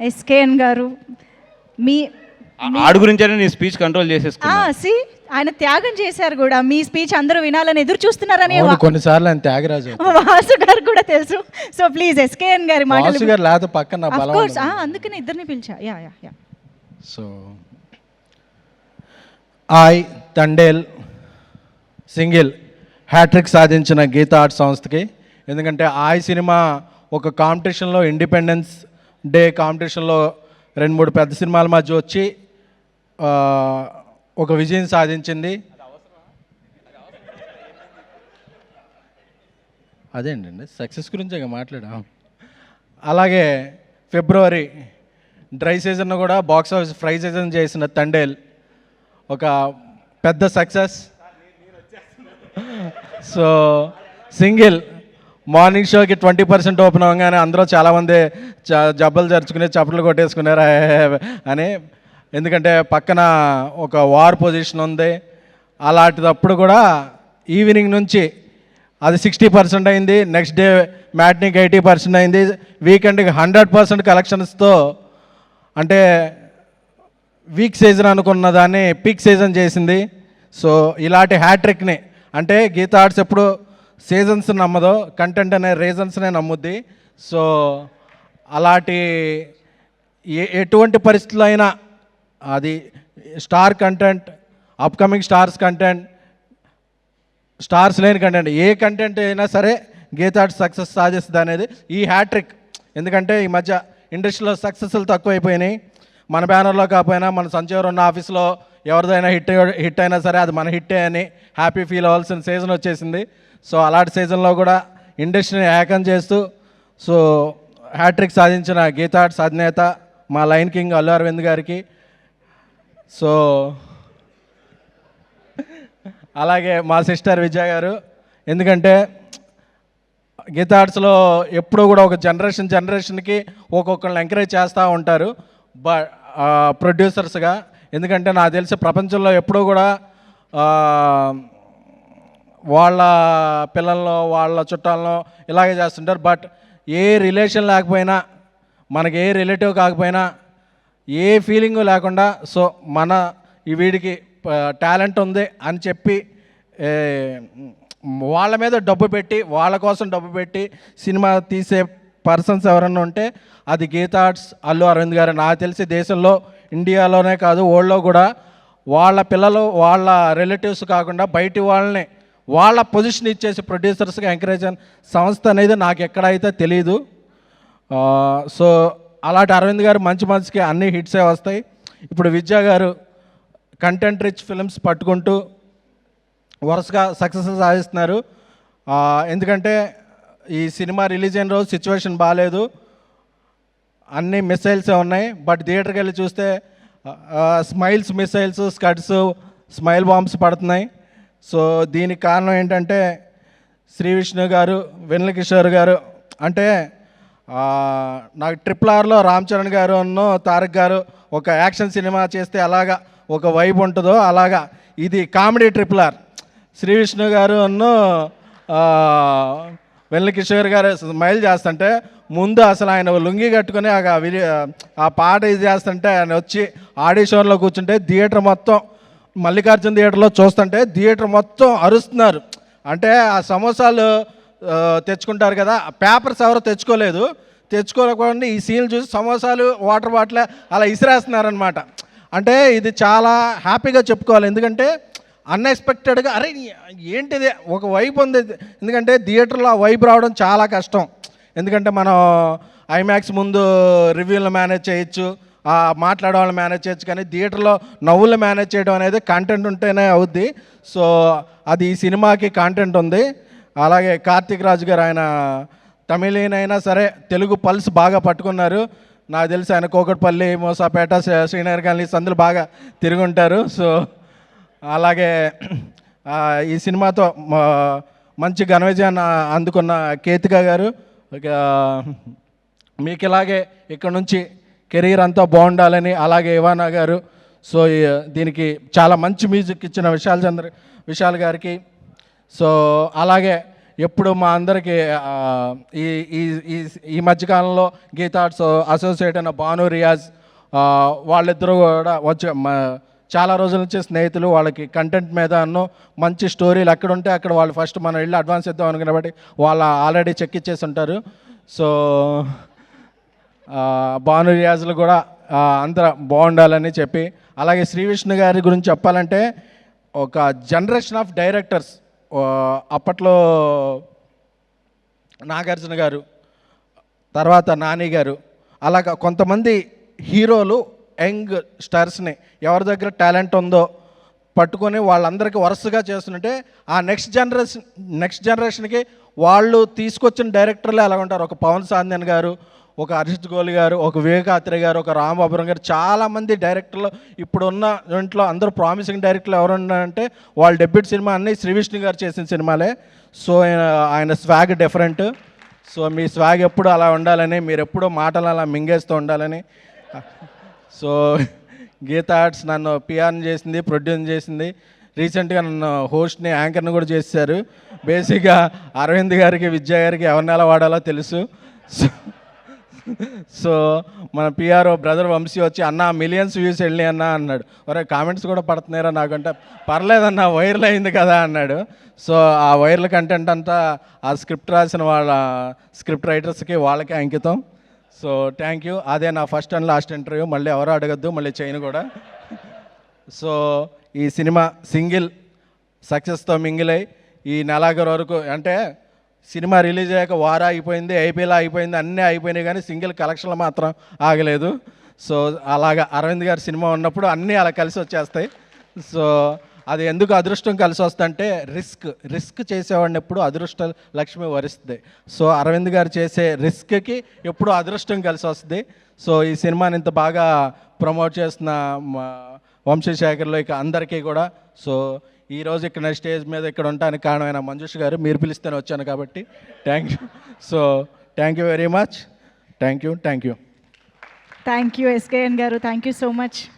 SKN గారు మీ ఆడు గురించి నీ స్పీచ్ కంట్రోల్ చేసేసుకున్నా. సి ఆయన త్యాగం చేశారు కూడా, మీ స్పీచ్ అందరూ వినాలని ఎదురు చూస్తున్నారని కొన్నిసార్లు ఆయన త్యాగరాజు వాసు గారు కూడా తెలుసు. సో ప్లీజ్ ఎస్కేఎన్ గారి మాటలు లేకపోతే పక్కన అందుకని ఇద్దరిని పిలిచా. Yeah yeah yeah so Thandel single hat-trick సాధించిన గీతా ఆర్ట్ సంస్థకి. ఎందుకంటే సినిమా ఒక కాంపిటీషన్లో, ఇండిపెండెన్స్ డే కాంపిటీషన్లో 2-3 పెద్ద సినిమాల మధ్య వచ్చి ఒక విజయం సాధించింది. అదేంటండి సక్సెస్ గురించే మాట్లాడాం. అలాగే ఫిబ్రవరి డ్రై సీజన్ కూడా బాక్స్ ఆఫీస్ ఫ్రై సీజన్ చేసిన తండేల్ ఒక పెద్ద సక్సెస్. సో సింగిల్ మార్నింగ్ షోకి 20% ఓపెన్ అవ్వగానే అందరూ చాలామంది జబ్బలు జరుచుకుని చప్పట్లు కొట్టేసుకున్నారు అని. ఎందుకంటే పక్కన ఒక వార్ పొజిషన్ ఉంది. అలాంటిదప్పుడు కూడా ఈవినింగ్ నుంచి అది 60% అయింది, నెక్స్ట్ డే మ్యాట్నీకి 80% అయింది, వీకెండ్కి 100% కలెక్షన్స్తో, అంటే వీక్ సీజన్ అనుకున్న దాన్ని పీక్ సీజన్ చేసింది. సో ఇలాంటి హ్యాట్రిక్ని, అంటే గీతా ఆర్ట్స్ ఎప్పుడు సీజన్స్ నమ్మదో, కంటెంట్ అనే రీజన్స్నే నమ్ముద్ది. సో అలాంటి ఎటువంటి పరిస్థితుల్లో అయినా అది star content, upcoming stars content, stars లేని కంటెంట్, ఏ కంటెంట్ అయినా సరే గీతా ఆర్ట్స్ సక్సెస్ సాధిస్తుంది అనేది ఈ హ్యాట్రిక్. ఎందుకంటే ఈ మధ్య ఇండస్ట్రీలో సక్సెస్లు తక్కువైపోయినాయి. మన బ్యానర్లో కాకపోయినా మన సంజయ్ ఉన్న ఆఫీస్లో ఎవరిదైనా హిట్ అయినా సరే అది మన హిట్టే అని హ్యాపీ ఫీల్ అవ్వాల్సిన సీజన్ వచ్చేసింది. సో అలాంటి సీజన్లో కూడా ఇండస్ట్రీని ఏకం చేస్తూ సో హ్యాట్రిక్ సాధించిన గీతా ఆర్ట్స్ అధినేత మా లైన్ కింగ్ అల్లు అరవింద్ గారికి, సో అలాగే మా సిస్టర్ విజయ గారు. ఎందుకంటే గీతా ఆర్ట్స్లో ఎప్పుడూ కూడా ఒక జనరేషన్కి ఒక్కొక్కరిని ఎంకరేజ్ చేస్తూ ఉంటారు ప్రొడ్యూసర్స్గా. ఎందుకంటే నాకు తెలిసి ప్రపంచంలో ఎప్పుడూ కూడా వాళ్ళ పిల్లల్లో వాళ్ళ చుట్టాలను ఇలాగే చేస్తుంటారు. బట్ ఏ రిలేషన్ లేకపోయినా, మనకి ఏ రిలేటివ్ కాకపోయినా, ఏ ఫీలింగు లేకుండా సో మన ఈ వీడికి టాలెంట్ ఉంది అని చెప్పి వాళ్ళ మీద డబ్బు పెట్టి, వాళ్ళ కోసం డబ్బు పెట్టి సినిమా తీసే పర్సన్స్ ఎవరన్నా ఉంటే అది గీతా ఆర్ట్స్ అల్లు అరవింద్ గారు. నాకు తెలిసి దేశంలో, ఇండియాలోనే కాదు వరల్డ్లో కూడా వాళ్ళ పిల్లలు వాళ్ళ రిలేటివ్స్ కాకుండా బయటి వాళ్ళని వాళ్ళ పొజిషన్ ఇచ్చేసి ప్రొడ్యూసర్స్గా ఎంకరేజ్ అయిన సంస్థ అనేది నాకు ఎక్కడైతే తెలీదు. సో అలాంటి అరవింద్ గారు మంచికి అన్ని హిట్సే వస్తాయి. ఇప్పుడు విద్యా గారు కంటెంట్ రిచ్ ఫిల్మ్స్ పట్టుకుంటూ వరుసగా సక్సెస్ సాధిస్తున్నారు. ఎందుకంటే ఈ సినిమా రిలీజ్ అయిన రోజు సిచ్యువేషన్ బాగాలేదు, అన్ని మిసైల్సే ఉన్నాయి. బట్ థియేటర్కి వెళ్ళి చూస్తే స్మైల్స్ మిసైల్స్, స్కడ్స్, స్మైల్ బాంబ్స్ పడుతున్నాయి. సో దీనికి కారణం ఏంటంటే శ్రీ విష్ణు గారు, వెన్నెల కిషోర్ గారు. అంటే నాకు RRRలో రామ్ చరణ్ గారు అన్నో తారక్ గారు ఒక యాక్షన్ సినిమా చేస్తే అలాగా ఒక వైబ్ ఉంటుందో అలాగా ఇది కామెడీ RRR. శ్రీ విష్ణు గారు అన్నో వెన్నెల కిషోర్ గారు స్మైల్ చేస్తుంటే ముందు అసలు ఆయన లుంగి కట్టుకుని ఆ పాట ఇది చేస్తుంటే ఆయన వచ్చి ఆడిషన్లో కూర్చుంటే థియేటర్ మొత్తం, మల్లికార్జున థియేటర్లో చూస్తుంటే థియేటర్ మొత్తం అరుస్తున్నారు. అంటే ఆ సమోసాలు తెచ్చుకుంటారు కదా, పేపర్స్ ఎవరో తెచ్చుకోలేకుండా ఈ సీన్లు చూసి సమోసాలు వాటర్ బాటిల్ అలా ఇసిరేస్తున్నారనమాట. అంటే ఇది చాలా హ్యాపీగా చెప్పుకోవాలి. ఎందుకంటే అన్ఎక్స్పెక్టెడ్గా అరే ఏంటిది ఒక వైబ్ ఉంది. ఎందుకంటే థియేటర్లో ఆ వైబ్ రావడం చాలా కష్టం. ఎందుకంటే మనం ఐమాక్స్ ముందు రివ్యూలు మేనేజ్ చేయొచ్చు, మాట్లాడే వాళ్ళని మేనేజ్ చేయొచ్చు, కానీ థియేటర్లో నవ్వులు మేనేజ్ చేయడం అనేది కంటెంట్ ఉంటేనే అవుద్ది. సో అది ఈ సినిమాకి కంటెంట్ ఉంది. అలాగే కార్తీక్ రాజు గారు, ఆయన తమిళీన్ అయినా సరే తెలుగు పల్స్ బాగా పట్టుకున్నారు. నాకు తెలిసి ఆయన కోకట్పల్లి, మోసాపేట, శ్రీనగర్ కాలనీ సందులు బాగా తిరుగుంటారు. సో అలాగే ఈ సినిమాతో మంచి ఘన విజయాన్ని అందుకున్న కేతిక గారు, మీకు ఇలాగే ఇక్కడ నుంచి కెరీర్ అంతా బాగుండాలని. అలాగే ఇవానా గారు, సో దీనికి చాలా మంచి మ్యూజిక్ ఇచ్చిన విశాల్ గారికి. సో అలాగే ఎప్పుడు మా అందరికీ ఈ ఈ ఈ ఈ మధ్యకాలంలో గీతా ఆర్ట్స్ అసోసియేట్ అయిన భాను రియాజ్ వాళ్ళిద్దరూ కూడా వచ్చి చాలా రోజుల నుంచి స్నేహితులు. వాళ్ళకి కంటెంట్ మీద మంచి స్టోరీలు ఎక్కడ ఉంటే అక్కడ వాళ్ళు ఫస్ట్ మనం వెళ్ళి అడ్వాన్స్ ఇద్దాం అనుకున్న బట్టి వాళ్ళు ఆల్రెడీ చెక్ ఇచ్చేసి ఉంటారు. సో భాను రియాజులు కూడా అందరూ బాగుండాలని చెప్పి, అలాగే శ్రీ విష్ణు గారి గురించి చెప్పాలంటే ఒక జనరేషన్ ఆఫ్ డైరెక్టర్స్ అప్పట్లో నాగార్జున గారు, తర్వాత నాని గారు, అలాగా కొంతమంది హీరోలు యంగ్ స్టార్స్ని ఎవరి దగ్గర టాలెంట్ ఉందో పట్టుకొని వాళ్ళందరికీ వరుసగా చేస్తుంటే ఆ నెక్స్ట్ జనరేషన్కి వాళ్ళు తీసుకొచ్చిన డైరెక్టర్లే అలా ఉంటారు. ఒక పవన్ సాంధ్యన్ గారు, ఒక హర్షిత్ గోలి గారు, ఒక వివేకాత్రి గారు, ఒక రాంబాబురం గారు, చాలామంది డైరెక్టర్లు ఇప్పుడున్న ఇంట్లో అందరూ ప్రామిసింగ్ డైరెక్టర్లు ఎవరు ఉన్నారంటే వాళ్ళ డెబ్యూట్ సినిమా అన్నీ శ్రీ విష్ణు గారు చేసిన సినిమాలే. సో ఆయన స్వాగ్ డిఫరెంట్. సో మీ స్వాగ్ ఎప్పుడు అలా ఉండాలని, మీరు ఎప్పుడూ మాటలు అలా మింగేస్తూ ఉండాలని. సో గీతా ఆర్ట్స్ నన్ను పిఆర్ని చేసింది, ప్రొడ్యూస్ చేసింది, రీసెంట్గా నన్ను హోస్ట్ని యాంకర్ని కూడా చేశారు. బేసిక్గా అరవింద్ గారికి, విద్యా గారికి ఎవరిని ఎలా వాడాలో తెలుసు. సో మన పిఆర్ఓ బ్రదర్ వంశీ వచ్చి అన్న మిలియన్స్ వ్యూస్ వెళ్ళి అన్న అన్నాడు. ఒరే కామెంట్స్ కూడా పడుతున్నారా నాకంటే, పర్లేదన్న వైరల్ అయింది కదా అన్నాడు. సో ఆ వైరల్ కంటెంట్ అంతా ఆ స్క్రిప్ట్ రాసిన వాళ్ళ స్క్రిప్ట్ రైటర్స్కి వాళ్ళకే అంకితం. So thank you. అదే నా ఫస్ట్ అండ్ లాస్ట్ ఇంటర్వ్యూ, మళ్ళీ ఎవరు అడగద్దు, మళ్ళీ చేయను కూడా. సో ఈ సినిమా సింగిల్ సక్సెస్తో మింగిల్ అయ్యి ఈ నెలాఖరు వరకు, అంటే సినిమా రిలీజ్ అయ్యాక వారా అయిపోయింది, ఐపీఎల్ అయిపోయింది, అన్నీ అయిపోయినాయి, కానీ సింగిల్ కలెక్షన్లు మాత్రం ఆగలేదు. సో అలాగా అరవింద్ గారి సినిమా ఉన్నప్పుడు అన్నీ అలా కలిసి వచ్చేస్తాయి. సో అది ఎందుకు అదృష్టం కలిసి వస్తుందంటే రిస్క్ చేసేవాడిని ఎప్పుడు అదృష్ట లక్ష్మి వరిస్తుంది. సో అరవింద్ గారు చేసే రిస్క్కి ఎప్పుడు అదృష్టం కలిసి వస్తుంది. సో ఈ సినిమాని ఇంత బాగా ప్రమోట్ చేస్తున్న వంశీశేఖర్లో ఇక అందరికీ కూడా, సో ఈరోజు ఇక్కడ స్టేజ్ మీద ఇక్కడ ఉండడానికి కారణమైన మంజుష్ గారు, మీరు పిలిస్తేనే వచ్చాను కాబట్టి thank you. So thank you very much. Thank you. Thank you SKN గారు, థ్యాంక్ యూ సో మచ్.